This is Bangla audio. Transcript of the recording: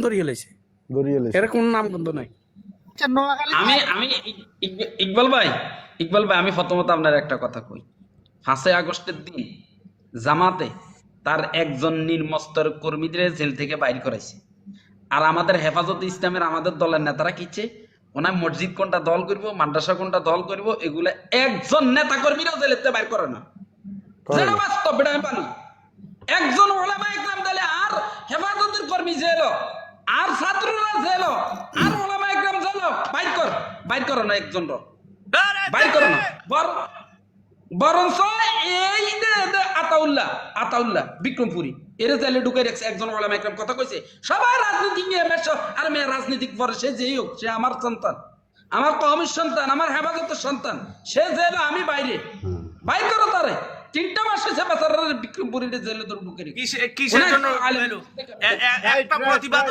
ধরিয়ে লেছে এরকম নাম গন্ধ নাই। আমি আমি ইকবাল ভাই আমি প্রথমত আপনার একটা কথা কই। 5 আগস্টের দিন জামাতে তার একজন নির্মস্তর কর্মীদের জেল থেকে বাইর করাইছে, আর আমাদের হেফাজতে ইসলামের আমাদের দলের নেতারা কিচ্ছে ওনার মসজিদ কোনটা দল করবো, মাদ্রাসা কোনটা দল করবো, এগুলা একজন নেতা কর্মীরাও জেলেতে বাইর করে না। যেটা বাস্তব, এটা আমি পানি। একজন ওলামা ইকরাম দলে আর হেফাজতের কর্মী জেল, আর ছাত্ররা জেল, আর ওলামা ইকরাম জেল, বাইর করো না একজন বাইর করো না। বরঞ্চ এই আতাউল্লাহ বিক্রমপুরী এরা জেলে ঢুকে রেখেছে। একজন ওলামা ইকরাম কথা কইছে, সবাই রাজনীতি নিয়ে মেশো, আর মেয়ে রাজনীতি করে, সে যেই হোক, সে আমার সন্তান, আমার কওমের সন্তান, আমার হেফাজতের সন্তান, সে জেলে, আমি বাইরে, বাইর করো তারে। 3টা মাস হয়েছে বেচারার বিক্রমপুরীতে জেলে ঢুকে রেখেছে। কিসের জন্য একটা প্রতিবাদ